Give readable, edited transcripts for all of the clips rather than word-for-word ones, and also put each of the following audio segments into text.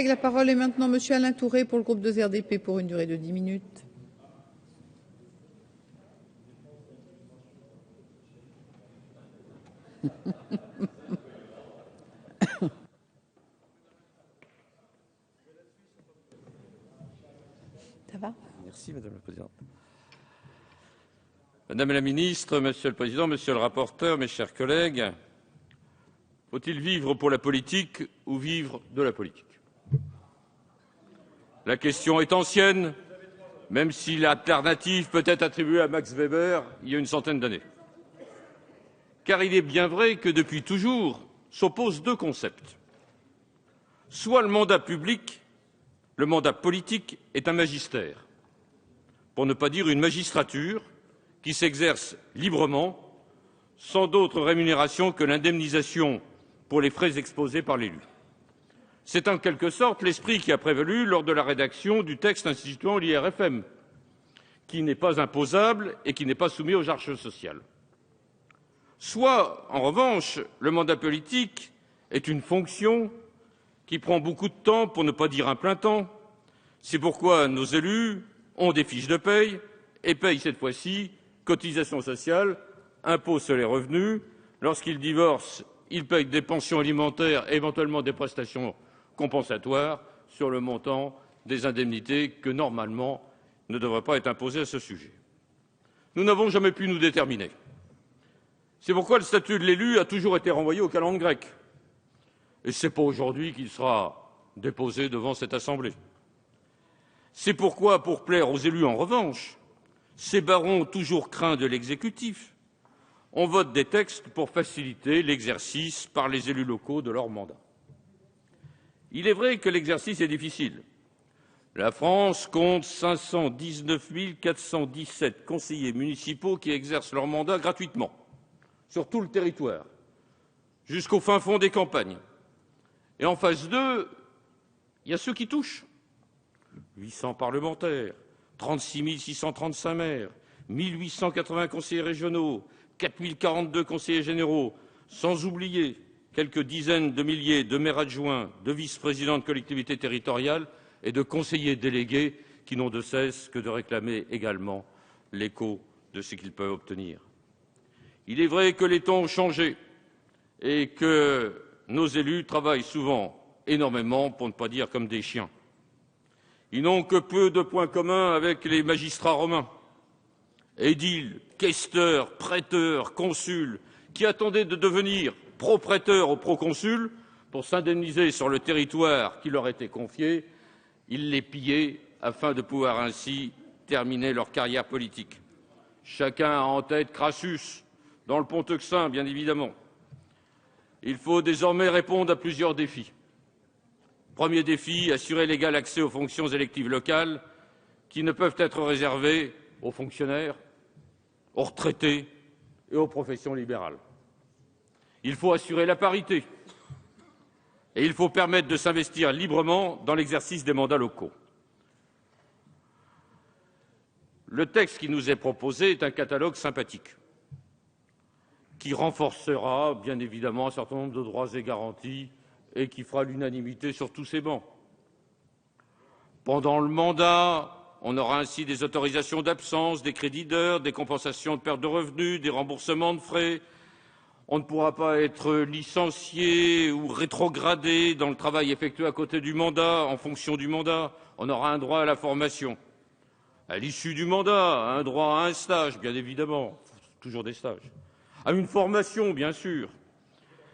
La parole est maintenant monsieur Alain Touré pour le groupe 2 RDP pour une durée de 10 minutes. Ça va? Merci Madame la Présidente. Madame la Ministre, Monsieur le Président, Monsieur le rapporteur, mes chers collègues, faut-il vivre pour la politique ou vivre de la politique? La question est ancienne, même si l'alternative peut être attribuée à Max Weber il y a une centaine d'années. Car il est bien vrai que depuis toujours s'opposent deux concepts. Soit le mandat public, le mandat politique est un magistère, pour ne pas dire une magistrature, qui s'exerce librement, sans d'autre rémunération que l'indemnisation pour les frais exposés par l'élu. C'est en quelque sorte l'esprit qui a prévalu lors de la rédaction du texte instituant l'IRFM, qui n'est pas imposable et qui n'est pas soumis aux charges sociales. Soit, en revanche, le mandat politique est une fonction qui prend beaucoup de temps, pour ne pas dire un plein temps. C'est pourquoi nos élus ont des fiches de paye et payent cette fois-ci cotisations sociales, impôts sur les revenus. Lorsqu'ils divorcent, ils payent des pensions alimentaires et éventuellement des prestations compensatoires sur le montant des indemnités que, normalement, ne devraient pas être imposées à ce sujet. Nous n'avons jamais pu nous déterminer. C'est pourquoi le statut de l'élu a toujours été renvoyé aux calendes grecques. Et ce n'est pas aujourd'hui qu'il sera déposé devant cette Assemblée. C'est pourquoi, pour plaire aux élus en revanche, ces barons toujours craints de l'exécutif, on vote des textes pour faciliter l'exercice par les élus locaux de leur mandat. Il est vrai que l'exercice est difficile. La France compte 519 417 conseillers municipaux qui exercent leur mandat gratuitement, sur tout le territoire, jusqu'au fin fond des campagnes. Et en face d'eux, il y a ceux qui touchent. 800 parlementaires, 36 635 maires, 1 880 conseillers régionaux, 4 042 conseillers généraux, sans oublier quelques dizaines de milliers de maires adjoints, de vice-présidents de collectivités territoriales et de conseillers délégués qui n'ont de cesse que de réclamer également l'écho de ce qu'ils peuvent obtenir. Il est vrai que les temps ont changé et que nos élus travaillent souvent énormément, pour ne pas dire comme des chiens. Ils n'ont que peu de points communs avec les magistrats romains, édiles, questeurs, prêteurs, consuls, qui attendaient de devenir pro-prêteurs ou pro-consuls pour s'indemniser sur le territoire qui leur était confié. Ils les pillaient afin de pouvoir ainsi terminer leur carrière politique. Chacun a en tête Crassus, dans le Pont-Euxin, bien évidemment. Il faut désormais répondre à plusieurs défis. Premier défi, assurer l'égal accès aux fonctions électives locales qui ne peuvent être réservées aux fonctionnaires, aux retraités et aux professions libérales. Il faut assurer la parité et il faut permettre de s'investir librement dans l'exercice des mandats locaux. Le texte qui nous est proposé est un catalogue sympathique qui renforcera bien évidemment un certain nombre de droits et garanties et qui fera l'unanimité sur tous ces bancs. Pendant le mandat, on aura ainsi des autorisations d'absence, des crédits d'heures, des compensations de perte de revenus, des remboursements de frais. On ne pourra pas être licencié ou rétrogradé dans le travail effectué à côté du mandat, en fonction du mandat. On aura un droit à la formation. À l'issue du mandat, un droit à un stage, bien évidemment, toujours des stages. À une formation, bien sûr.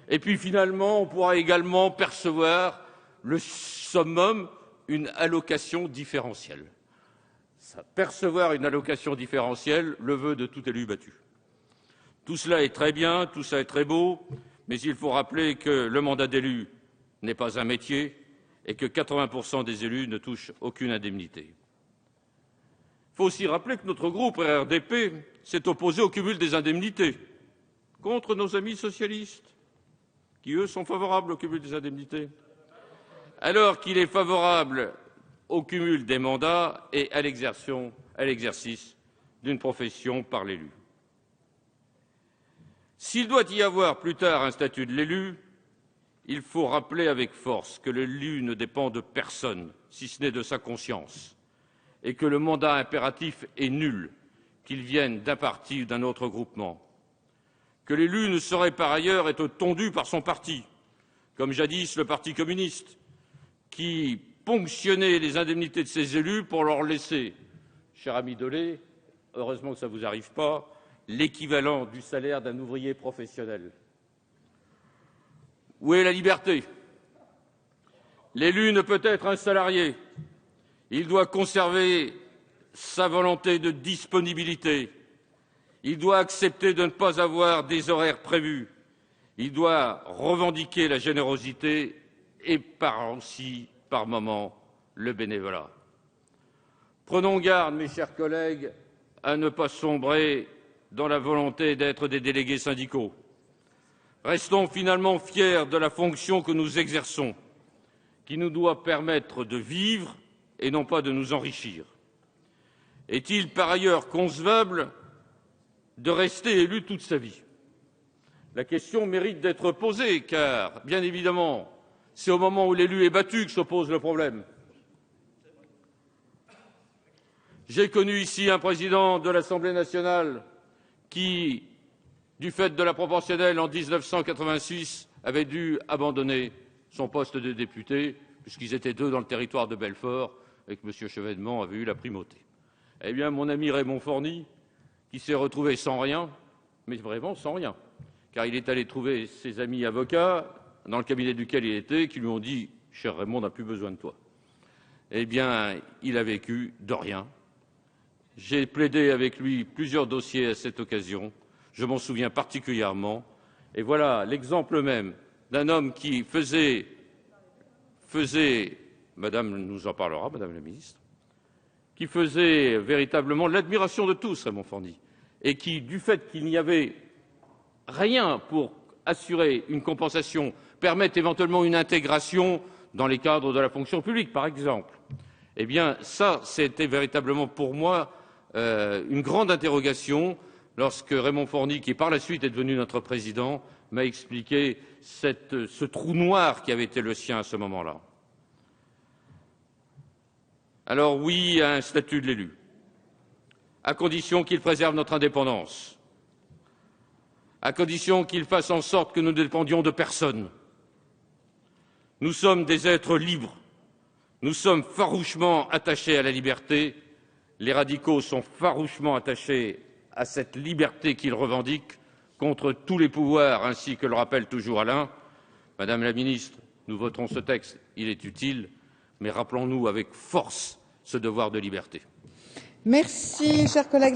Et puis finalement, on pourra également percevoir le summum, une allocation différentielle. Percevoir une allocation différentielle, le vœu de tout élu battu. Tout cela est très bien, tout cela est très beau, mais il faut rappeler que le mandat d'élu n'est pas un métier et que 80% des élus ne touchent aucune indemnité. Il faut aussi rappeler que notre groupe RRDP s'est opposé au cumul des indemnités contre nos amis socialistes, qui, eux, sont favorables au cumul des indemnités, alors qu'il est favorable au cumul des mandats et à l'exercice d'une profession par l'élu. S'il doit y avoir plus tard un statut de l'élu, il faut rappeler avec force que l'élu ne dépend de personne, si ce n'est de sa conscience, et que le mandat impératif est nul, qu'il vienne d'un parti ou d'un autre groupement. Que l'élu ne saurait par ailleurs être tondu par son parti, comme jadis le Parti communiste, qui ponctionnait les indemnités de ses élus pour leur laisser, cher ami Dolé, heureusement que ça ne vous arrive pas, l'équivalent du salaire d'un ouvrier professionnel. Où est la liberté? L'élu ne peut être un salarié. Il doit conserver sa volonté de disponibilité. Il doit accepter de ne pas avoir des horaires prévus. Il doit revendiquer la générosité et aussi, par moments, le bénévolat. Prenons garde, mes chers collègues, à ne pas sombrer dans la volonté d'être des délégués syndicaux. Restons finalement fiers de la fonction que nous exerçons, qui nous doit permettre de vivre et non pas de nous enrichir. Est-il par ailleurs concevable de rester élu toute sa vie? La question mérite d'être posée, car, bien évidemment, c'est au moment où l'élu est battu que se pose le problème. J'ai connu ici un président de l'Assemblée nationale qui, du fait de la proportionnelle en 1986, avait dû abandonner son poste de député, puisqu'ils étaient deux dans le territoire de Belfort, et que M. Chevènement avait eu la primauté. Eh bien, mon ami Raymond Forny, qui s'est retrouvé sans rien, mais vraiment sans rien, car il est allé trouver ses amis avocats, dans le cabinet duquel il était, qui lui ont dit « Cher Raymond, on n'a plus besoin de toi ». Eh bien, il a vécu de rien. J'ai plaidé avec lui plusieurs dossiers à cette occasion. Je m'en souviens particulièrement. Et voilà l'exemple même d'un homme qui faisait, Madame nous en parlera, Madame la Ministre, qui faisait véritablement l'admiration de tous, Raymond Forny, et qui, du fait qu'il n'y avait rien pour assurer une compensation, permettre éventuellement une intégration dans les cadres de la fonction publique, par exemple, eh bien, ça, c'était véritablement pour moi une grande interrogation lorsque Raymond Forny, qui par la suite est devenu notre président, m'a expliqué ce trou noir qui avait été le sien à ce moment-là. Alors oui à un statut de l'élu, à condition qu'il préserve notre indépendance, à condition qu'il fasse en sorte que nous ne dépendions de personne. Nous sommes des êtres libres, nous sommes farouchement attachés à la liberté, les radicaux sont farouchement attachés à cette liberté qu'ils revendiquent contre tous les pouvoirs, ainsi que le rappelle toujours Alain. Madame la Ministre, nous voterons ce texte, il est utile, mais rappelons-nous avec force ce devoir de liberté. Merci, chers collègues.